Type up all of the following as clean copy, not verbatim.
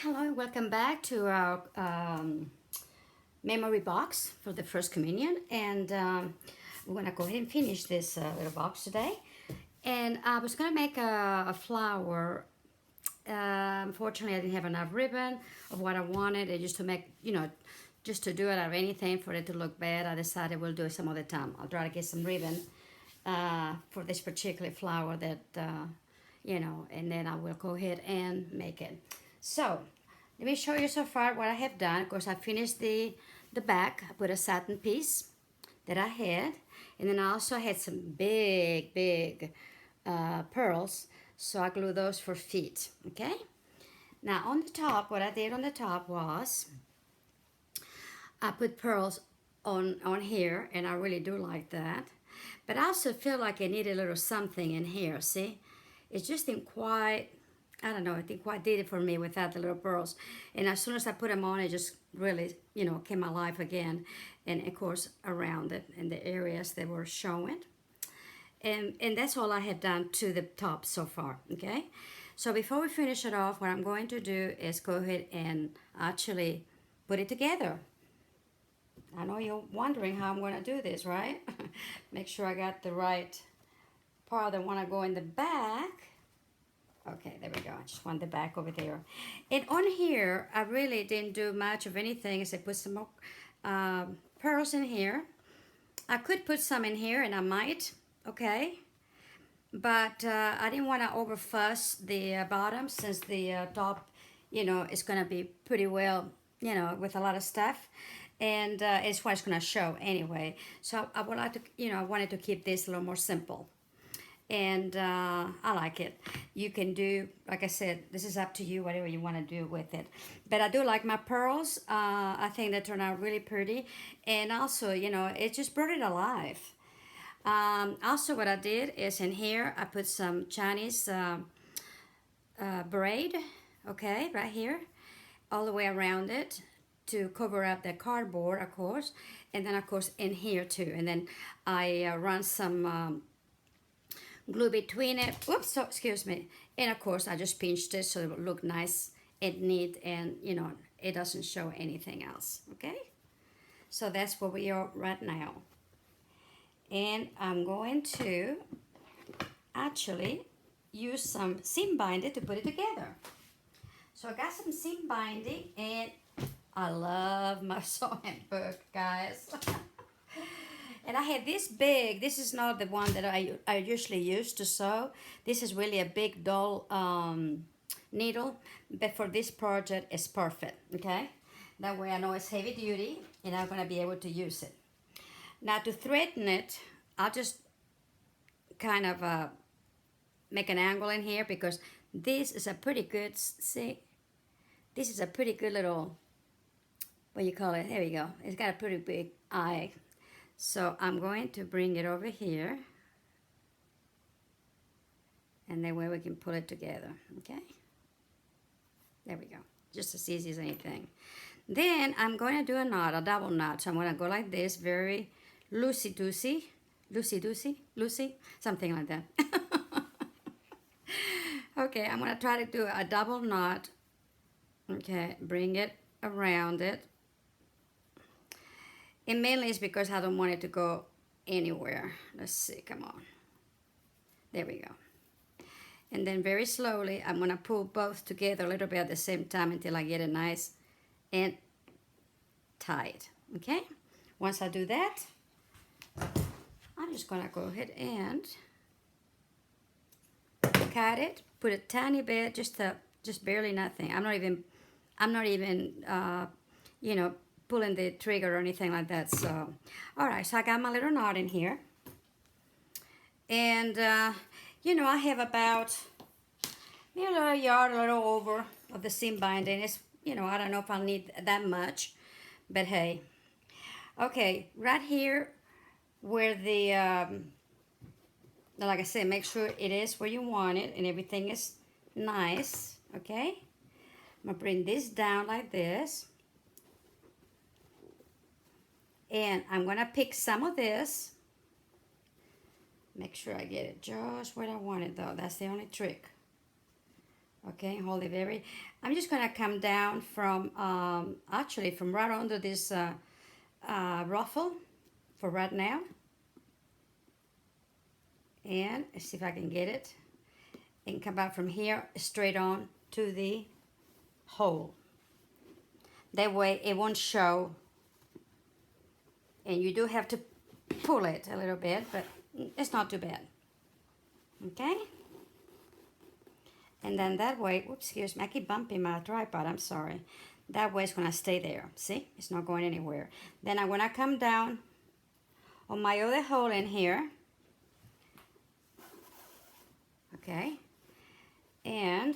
Hello, welcome back to our memory box for the First Communion. And we're going to go ahead and finish this little box today. And I was going to make a flower. Unfortunately, I didn't have enough ribbon of what I wanted. And just to make, just to do it out of anything for it to look bad, I decided we'll do it some other time. I'll try to get some ribbon for this particular flower that, and then I will go ahead and make it. So, let me show you so far what I have done. Of course, I finished the back. I put a satin piece that I had. And then I also had some big pearls. So I glued those for feet, okay? Now on the top, what I did on the top was I put pearls on here, and I really do like that. But I also feel like I need a little something in here, see? It just didn't quite, I don't know, it didn't quite did it for me without the little pearls. And as soon as I put them on, it just really, came alive again. And of course, around it in the areas they were showing. And that's all I have done to the top so far, okay? So before we finish it off, what I'm going to do is go ahead and actually put it together. I know you're wondering how I'm going to do this, right? Make sure I got the right part that want to go in the back. Okay, there we go. I just want the back over there. And on here, I really didn't do much of anything except put some more pearls in here. I could put some in here, and I might, okay? But I didn't want to overfuss the bottom since the top, is going to be pretty well, with a lot of stuff. And it's what it's going to show anyway. So I would like to, I wanted to keep this a little more simple. And I like it. You can do, like I said, this is up to you, whatever you want to do with it. But I do like my pearls. I think they turn out really pretty. And also, it just brought it alive. Also, what I did is in here, I put some Chinese braid, okay, right here, all the way around it to cover up the cardboard, of course. And then, of course, in here too. And then I run some glue between it. Whoops, so, excuse me. And of course, I just pinched it so it would look nice and neat, and it doesn't show anything else, okay? So that's where we are right now. And I'm going to actually use some seam binding to put it together. So I got some seam binding, and I love my sewing book, guys. And I had this big, this is not the one that I usually use to sew. This is really a big dull needle, but for this project it's perfect, okay? That way I know it's heavy duty and I'm gonna be able to use it. Now to threaten it, I'll just kind of make an angle in here because this is a pretty good, see? This is a pretty good little, what you call it, there we go. It's got a pretty big eye. So I'm going to bring it over here, and that way we can pull it together, okay? There we go, just as easy as anything. Then I'm going to do a knot, a double knot. So I'm going to go like this, very loosey-goosey, something like that. Okay, I'm going to try to do a double knot, okay, bring it around it. And mainly it's because I don't want it to go anywhere. Let's see, come on. There we go. And then very slowly, I'm gonna pull both together a little bit at the same time until I get it nice and tight, okay? Once I do that, I'm just gonna go ahead and cut it, put a tiny bit, just barely nothing. I'm not even, pulling the trigger or anything like that. So, all right, so I got my little knot in here. And, I have about maybe a yard, a little over of the seam binding. It's, I don't know if I'll need that much, but hey. Okay, right here where the, like I said, make sure it is where you want it and everything is nice, okay? I'm gonna bring this down like this. And I'm going to pick some of this. Make sure I get it just where I want it, though. That's the only trick. Okay, hold it very. I'm just gonna come down from actually from right under this ruffle for right now, and see if I can get it, and come back from here straight on to the hole. That way it won't show, and you do have to pull it a little bit, but it's not too bad. Okay. And then that way, oops, excuse me, I keep bumping my tripod, I'm sorry. That way it's gonna stay there, see? It's not going anywhere. Then I'm gonna come down on my other hole in here, okay? And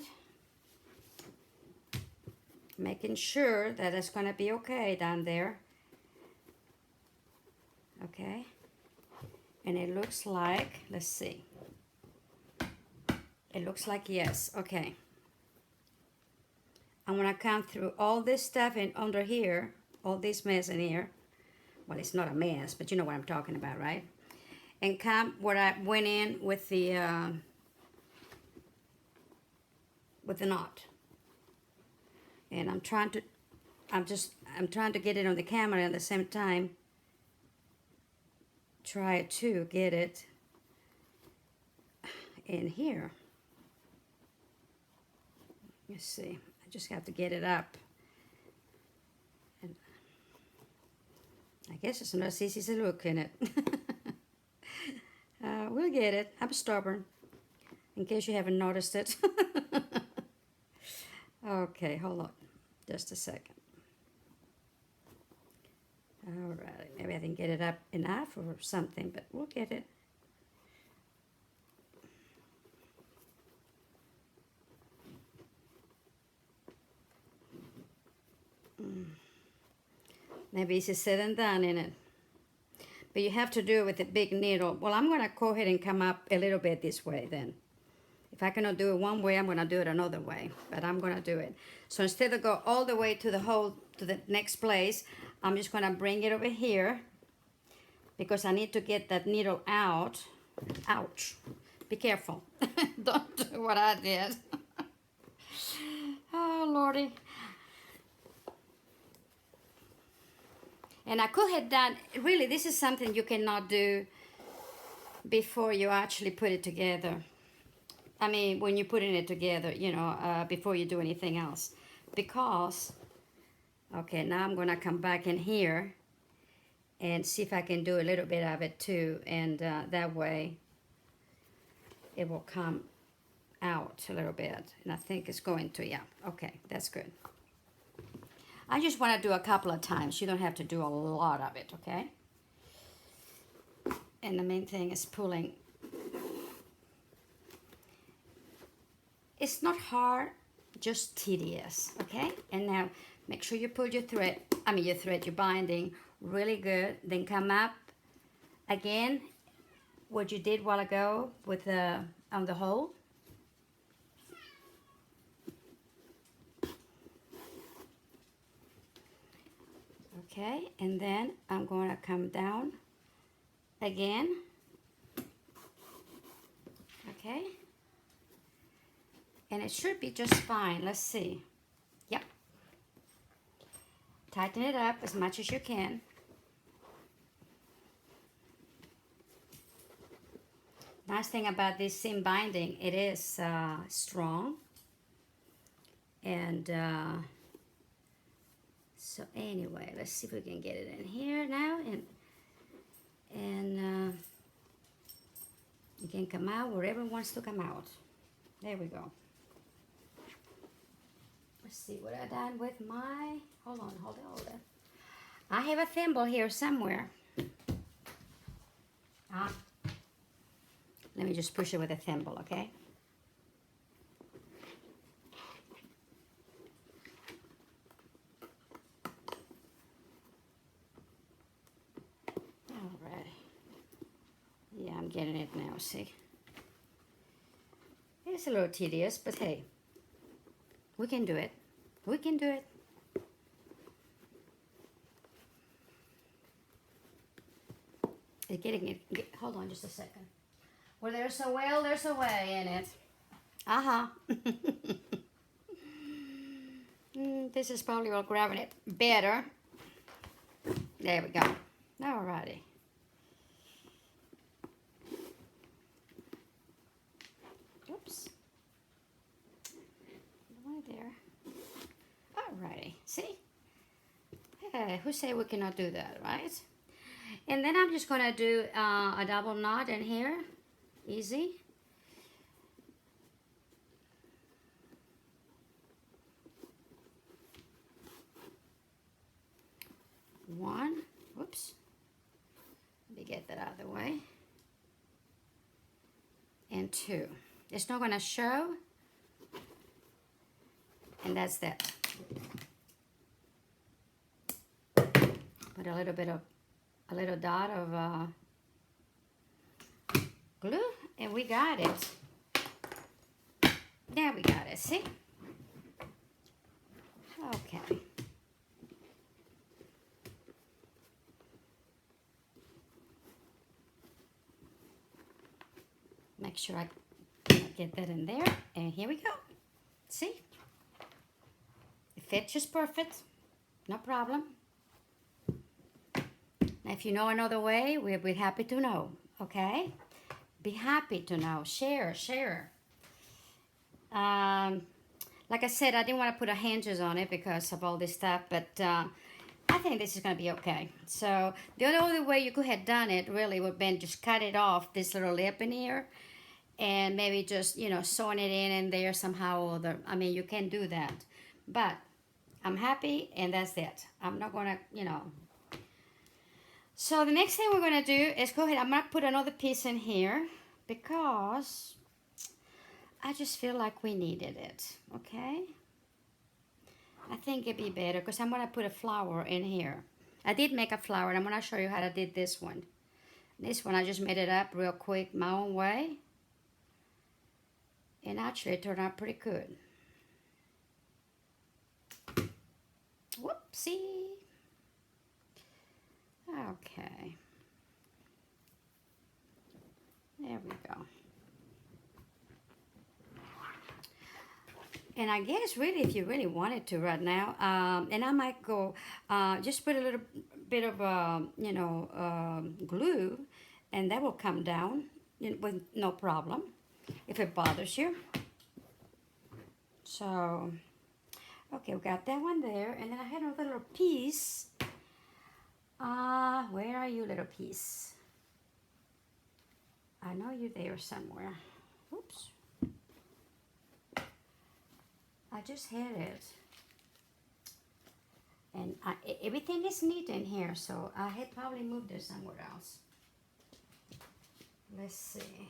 making sure that it's gonna be okay down there, okay? And it looks like, let's see. It looks like yes, okay. I'm gonna come through all this stuff in under here, all this mess in here. Well, it's not a mess, but you know what I'm talking about, right? And come where I went in with the knot. And I'm trying to get it on the camera at the same time. Try to get it in here. Let's see. I just have to get it up. And I guess it's not as easy as it looks, in it. We'll get it. I'm stubborn, in case you haven't noticed it. Okay, hold on. Just a second. All right. Maybe I didn't get it up enough or something, but we'll get it. Maybe easier said than done, in it. But you have to do it with a big needle. Well, I'm going to go ahead and come up a little bit this way then. If I cannot do it one way, I'm going to do it another way. But I'm going to do it. So instead of go all the way to the hole, to the next place, I'm just going to bring it over here. Because I need to get that needle out. Ouch. Be careful. Don't do what I did. Oh, Lordy. And I could have done, really, this is something you cannot do before you actually put it together. I mean, when you're putting it together, you know, before you do anything else. Because, okay, now I'm going to come back in here and see if I can do a little bit of it too. And that way, it will come out a little bit. And I think it's going to, yeah. Okay, that's good. I just want to do a couple of times. You don't have to do a lot of it, okay? And the main thing is pulling. It's not hard, just tedious, okay? And now make sure you pull your thread, your binding really good. Then come up again, what you did a while ago with on the hole. Okay, and then I'm going to come down again. Okay. And it should be just fine. Let's see. Yep. Tighten it up as much as you can. Nice thing about this seam binding, it is strong. And so anyway, let's see if we can get it in here now, and it can come out wherever it wants to come out. There we go. Let's see what I done with my. Hold on. I have a thimble here somewhere. Let me just push it with a thimble, okay? Yeah, I'm getting it now, see? It's a little tedious, but hey, we can do it. We can do it. It's getting it. Hold on just a second. Where there's a will, there's a way in it. Uh-huh. This is probably will grabbing it better. There we go. Alrighty. Oops. Right there. Alrighty. See? Hey, who say we cannot do that, right? And then I'm just gonna do a double knot in here. Easy. One. Whoops. Let me get that out of the way. And two. It's not gonna show. And that's that. Put a little bit of, a little dot of glue, and we got it. Yeah, we got it, see? Okay. Make sure I get that in there, and here we go. See? It fits just perfect, no problem. Now, if you know another way, we'll be happy to know, okay? Be happy to know. Share, share. Like I said, I didn't want to put a hinges on it because of all this stuff, but I think this is going to be okay. So the only way you could have done it really would have been just cut it off, this little lip in here, and maybe just, you know, sewing it in there somehow or other. I mean, you can do that. But I'm happy, and that's it. I'm not going to, you know. So the next thing we're going to do is go ahead. I'm going to put another piece in here because I just feel like we needed it, okay? I think it'd be better because I'm going to put a flower in here. I did make a flower, and I'm going to show you how I did this one. This one, I just made it up real quick my own way. And actually, it turned out pretty good. Whoopsie. Okay. There we go. And I guess really, if you really wanted to right now, and I might go, just put a little bit of, you know, glue, and that will come down with no problem if it bothers you. So, okay, we got that one there, and then I had another little piece. Where are you, little piece? I know you're there somewhere. Oops. I just had it. And everything is neat in here, so I had probably moved it somewhere else. Let's see.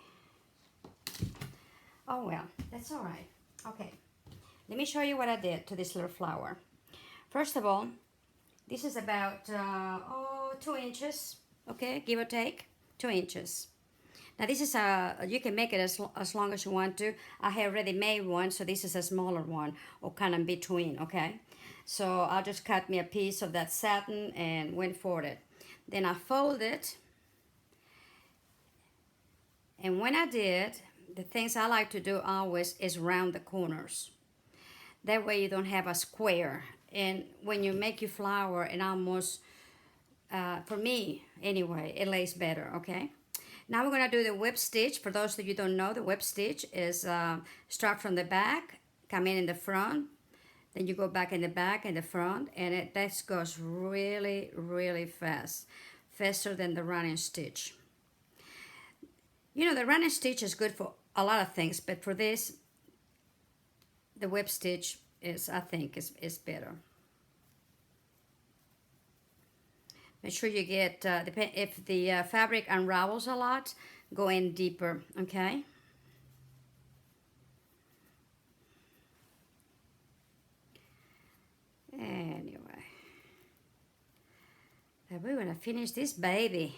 Oh, well, that's all right. Okay, let me show you what I did to this little flower. First of all, this is about, 2 inches, okay, give or take, 2 inches. Now this is you can make it as long as you want to. I have already made one, so this is a smaller one, or kind of between, okay? So I'll just cut me a piece of that satin and went for it. Then I fold it, and when I did, the things I like to do always is round the corners. That way you don't have a square. And when you make your flower, it almost, for me anyway, it lays better, okay? Now we're going to do the whip stitch. For those of you who don't know, the whip stitch is start from the back, come in the front, then you go back in the back and the front, and that goes really, really fast, faster than the running stitch. You know, the running stitch is good for a lot of things, but for this, the whip stitch is, I think, is better. Make sure you get, if the fabric unravels a lot, go in deeper, okay? Anyway. Now we're going to finish this baby.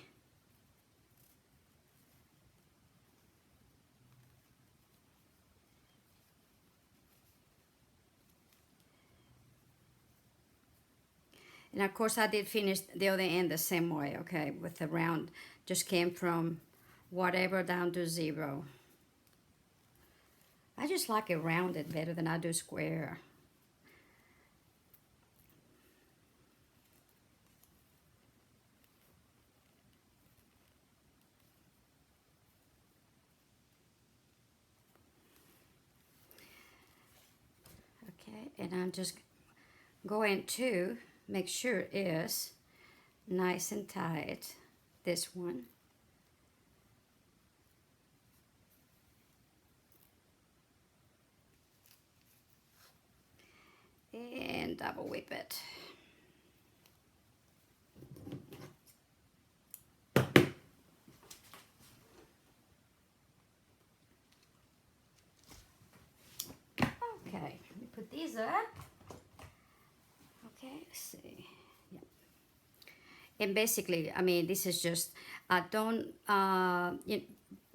And of course I did finish the other end the same way, okay, with the round, just came from whatever down to 0. I just like it rounded better than I do square. and I'm just going to make sure it is nice and tight, this one. And double whip it. Okay, let me put these up. Okay, let's see. Yeah. And basically, I mean, this is just, I don't,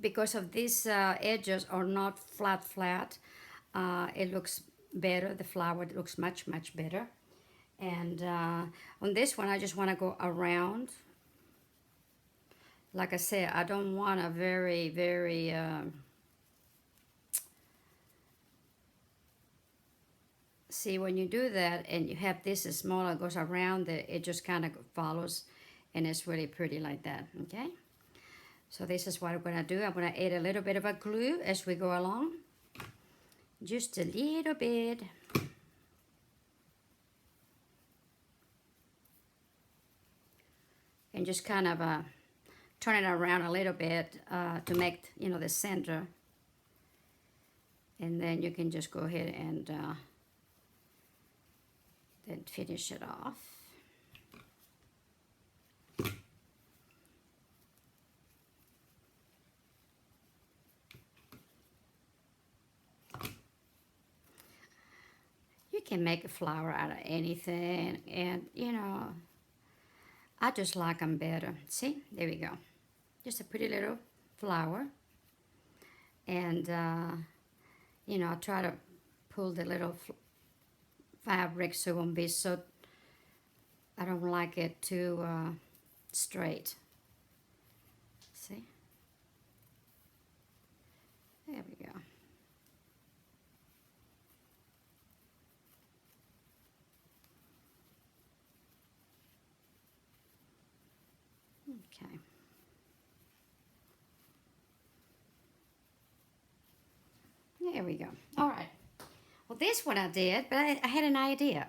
because of these edges are not flat, it looks better. The flower looks much better. And on this one, I just want to go around. Like I said, I don't want a very, see, when you do that and you have this smaller goes around, it just kind of follows, and it's really pretty like that, okay? So this is what I'm going to do. I'm going to add a little bit of a glue as we go along. Just a little bit. And just kind of turn it around a little bit to make, you know, the center. And then you can just go ahead and then finish it off. You can make a flower out of anything, and you know, I just like them better. See, there we go. Just a pretty little flower. And you know, I try to pull the little fabric so it won't be so, I don't like it too straight. See? There we go. Okay. There we go. All right. Well, this one I did, but I had an idea.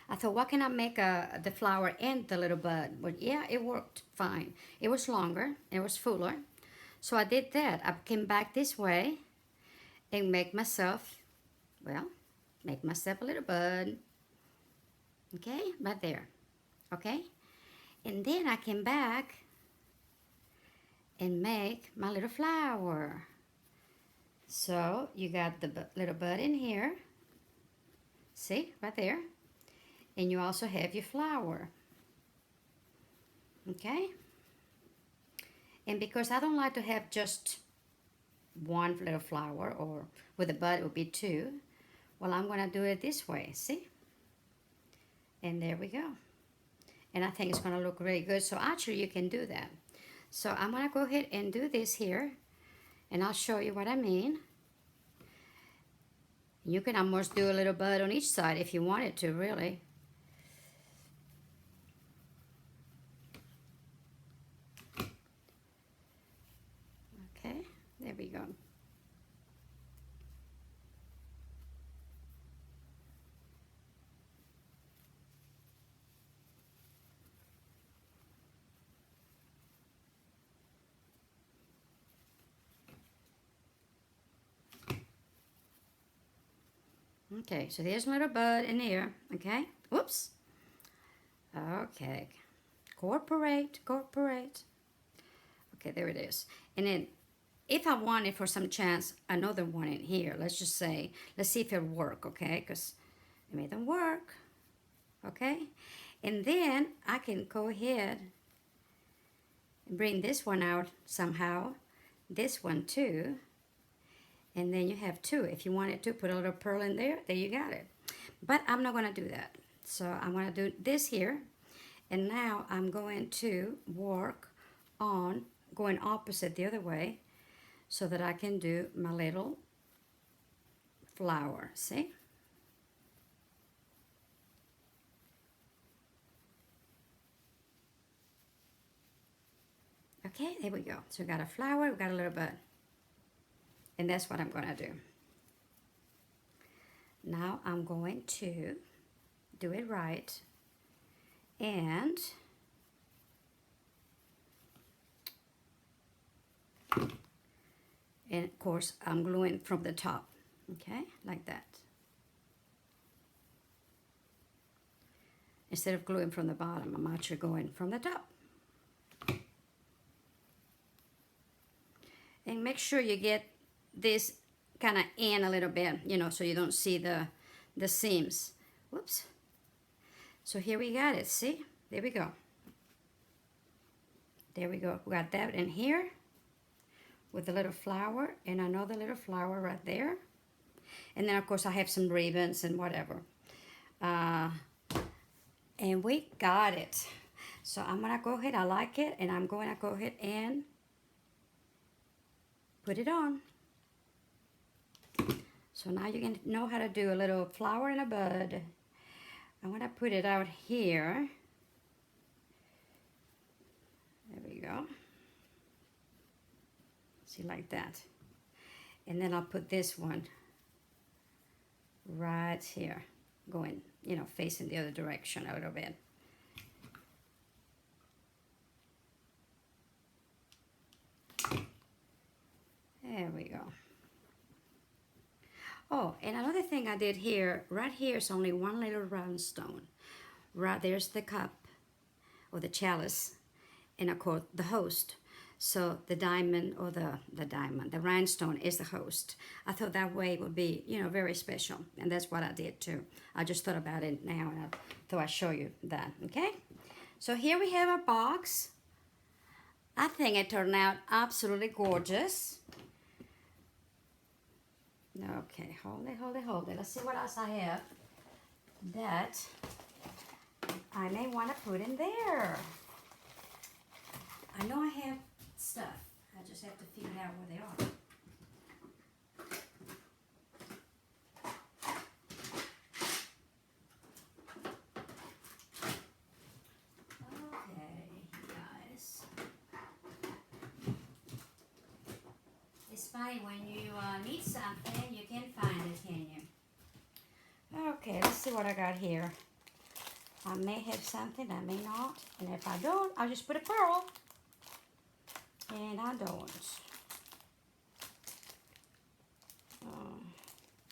I thought, what can I make the flower and the little bud? But yeah, it worked fine. It was longer. It was fuller. So I did that. I came back this way and make myself, well, make myself a little bud. Okay, right there. Okay? And then I came back and make my little flower. So you got the little bud in here. See, right there. And you also have your flower. Okay? And because I don't like to have just one little flower, or with a bud it would be two, well, I'm going to do it this way. See? And there we go. And I think it's going to look really good. So actually you can do that. So I'm going to go ahead and do this here, and I'll show you what I mean. You can almost do a little bud on each side if you wanted to, really. Okay, there we go. Okay, so there's a little bud in here, okay? Whoops. Okay, cooperate. Okay, there it is. And then if I wanted for some chance another one in here, let's just say, let's see if it'll work, okay? Because it made them work, okay? And then I can go ahead and bring this one out somehow, this one too, and then you have two. If you wanted to put a little pearl in there, there you got it. But I'm not going to do that. So I'm going to do this here, and now I'm going to work on going opposite the other way so that I can do my little flower. See? Okay, there we go. So we got a flower, we got a little bud. And that's what I'm going to do. Now I'm going to do it right, and of course I'm gluing from the top, okay, like that, instead of gluing from the bottom. I'm actually going from the top. And make sure you get this kind of in a little bit, you know, so you don't see the seams. Whoops. So here we got it, see? There we go. There we go. We got that in here with a little flower and another little flower right there. And then of course I have some ribbons and whatever. And we got it. So I'm gonna go ahead, I like it, and I'm gonna go ahead and put it on. So now you can know how to do a little flower and a bud. I'm gonna put it out here. There we go. See, like that. And then I'll put this one right here, going, you know, facing the other direction a little bit. There we go. Oh, and another thing I did here, right here is only one little rhinestone. Right there's the cup, or the chalice, and of course the host. So the diamond, or the rhinestone is the host. I thought that way would be, you know, very special, and that's what I did too. I just thought about it now, and I thought I'd show you that, okay? So here we have our box. I think it turned out absolutely gorgeous. Okay, hold it. Let's see what else I have that I may want to put in there. I know I have stuff. I just have to figure out where they are. Okay, guys. It's funny when you need something, you can find it, can you? Okay, let's see what I got here. I may have something, I may not. And if I don't, I'll just put a pearl. And I don't.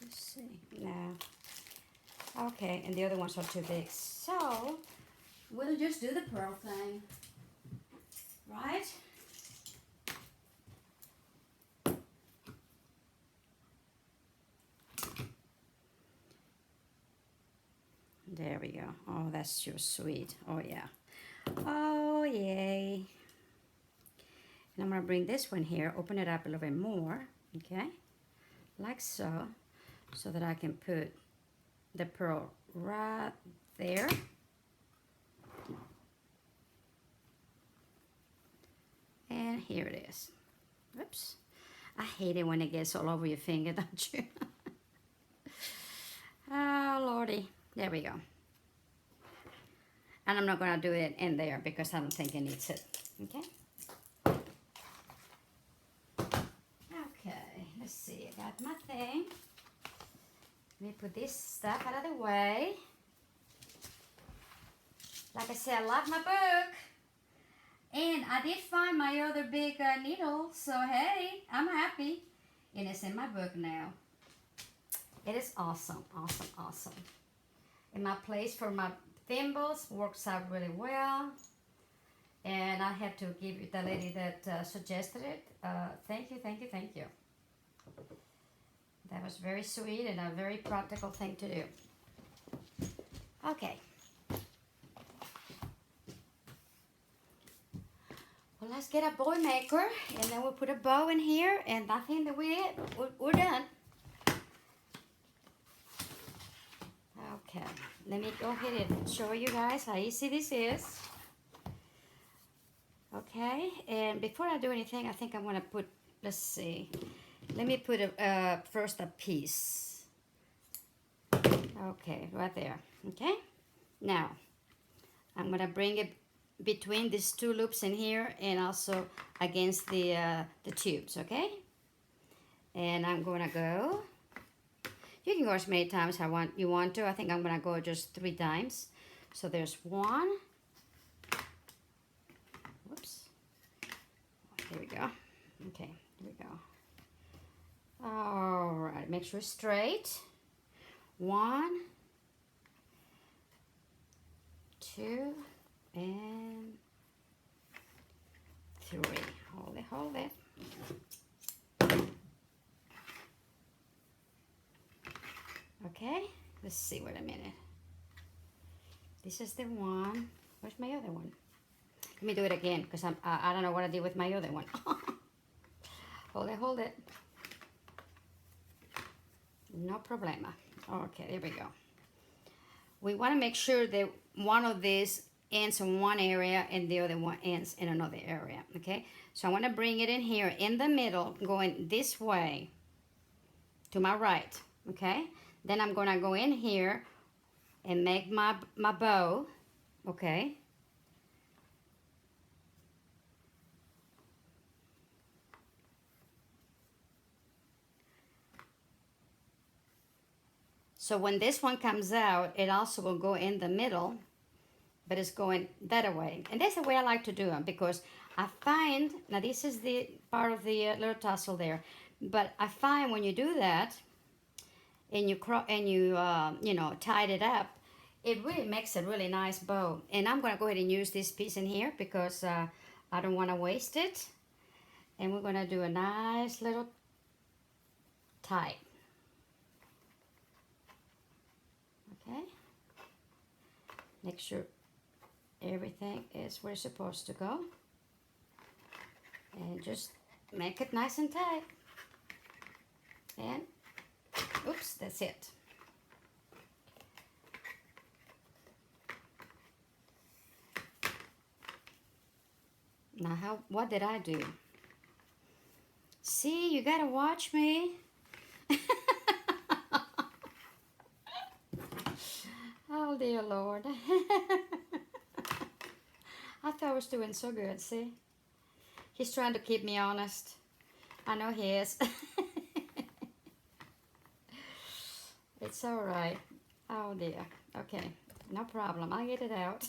Let's see. No. Okay, and the other ones are too big. So, we'll just do the pearl thing. Right? There we go. Oh, that's just sweet. Oh, yeah. Oh, yay. And I'm going to bring this one here, open it up a little bit more, okay? Like so, so that I can put the pearl right there. And here it is. Oops. I hate it when it gets all over your finger, don't you? Oh, Lordy. There we go. And I'm not going to do it in there because I don't think it needs it. Okay? Okay, let's see. I got my thing. Let me put this stuff out of the way. Like I said, I love my book. And I did find my other big needle. So, hey, I'm happy. And it's in my book now. It is awesome, awesome, awesome. And my place for my thimbles works out really well. And I have to give the lady that suggested it, thank you, thank you, thank you. That was very sweet and a very practical thing to do. Okay. Well, let's get a bow maker, and then we'll put a bow in here, and I think that we're done. Okay, let me go ahead and show you guys how easy this is. Okay, and before I do anything, I think I want to put, let's see, let me put first a piece. Okay, right there. Okay, now I'm going to bring it between these two loops in here and also against the tubes, okay? And I'm going to go You can go as many times you want to. I think I'm gonna go just 3 times. So there's 1. Whoops. Here we go. Okay, here we go. All right, make sure it's straight. 1, 2, and 3. Hold it, hold it. Okay, let's see, wait a minute. This is the one. Where's my other one? Let me do it again, because I don't know what I did with my other one. Hold it, hold it. No problema. Okay, there we go. We want to make sure that one of these ends in one area and the other one ends in another area, okay? So I want to bring it in here in the middle, going this way to my right, okay? Then I'm going to go in here and make my bow, okay? So when this one comes out, it also will go in the middle, but it's going that way. And that's the way I like to do them, because I find, now this is the part of the little tassel there, but I find when you do that, and you you know, tied it up, it really makes a really nice bow. And I'm gonna go ahead and use this piece in here because I don't want to waste it. And we're gonna do a nice little tie. Okay, make sure everything is where it's supposed to go, and just make it nice and tight. And oops, that's it. Now what did I do? See, you gotta watch me. Oh dear Lord. I thought I was doing so good, see? He's trying to keep me honest. I know he is. It's all right. Oh dear. Okay, no problem. I'll get it out.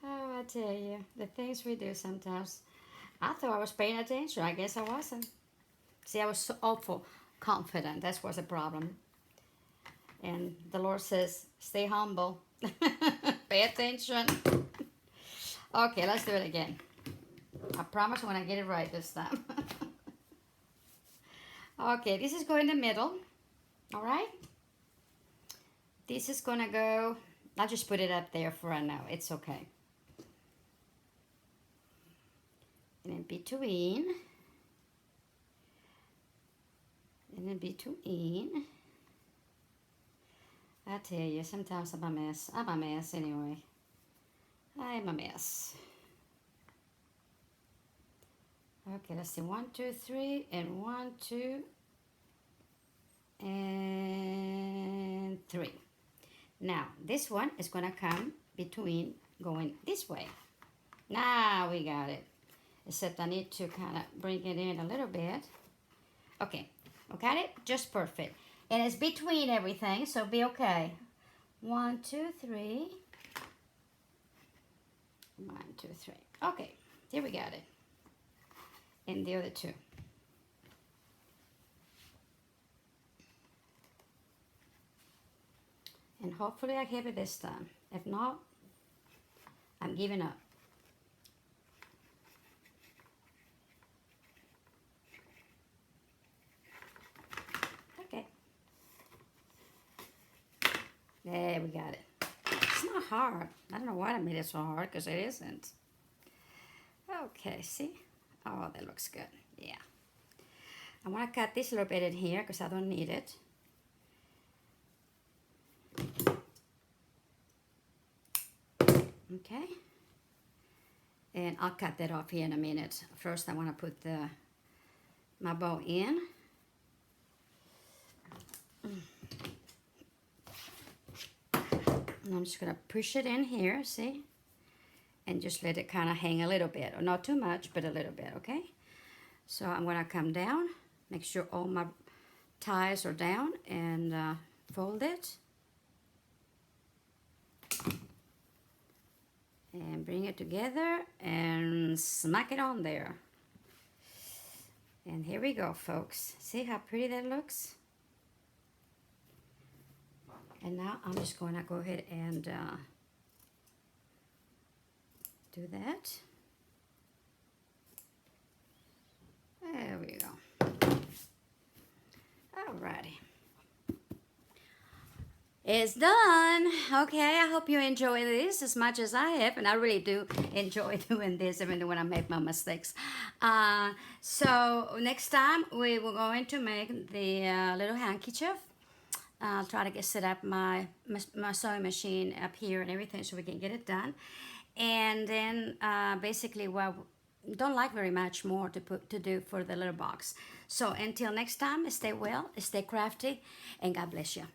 Oh, I tell you, the things we do sometimes. I thought I was paying attention. I guess I wasn't. See, I was so awful confident. That was a problem. And the Lord says, stay humble. Pay attention. Okay, let's do it again. I promise when I get it right this time. Okay, this is going in the middle. All right? This is gonna go, I'll just put it up there for right now. It's okay. And in between, I tell you, sometimes I'm a mess. I'm a mess anyway. I'm a mess. Okay, let's see. 1, 2, 3, and 1, 2, and 3. Now, this one is gonna come between going this way. Now we got it. Except I need to kind of bring it in a little bit. Okay, got it? Just perfect. And it's between everything, so be okay. 1, 2, 3. 1, 2, 3. Okay, here we got it. And the other 2. And hopefully I have it this time. If not, I'm giving up. Okay. There we got it. It's not hard. I don't know why I made it so hard, because it isn't. Okay, see? Oh, that looks good. Yeah. I want to cut this little bit in here because I don't need it. Okay. And I'll cut that off here in a minute. First, I want to put my bow in. And I'm just going to push it in here, see? And just let it kind of hang a little bit. Or not too much, but a little bit, okay? So I'm going to come down Make sure all my ties are down and fold it. And bring it together and smack it on there. And here we go, folks. See how pretty that looks? And now I'm just going to go ahead and do that. There we go. Alrighty. It's done. Okay, I hope you enjoy this as much as I have, and I really do enjoy doing this even when I make my mistakes. So next time we were going to make the little handkerchief. I'll try to set up my sewing machine up here and everything so we can get it done. And then basically, well, don't like very much more to do for the little box. So until next time, stay well, stay crafty, and God bless you.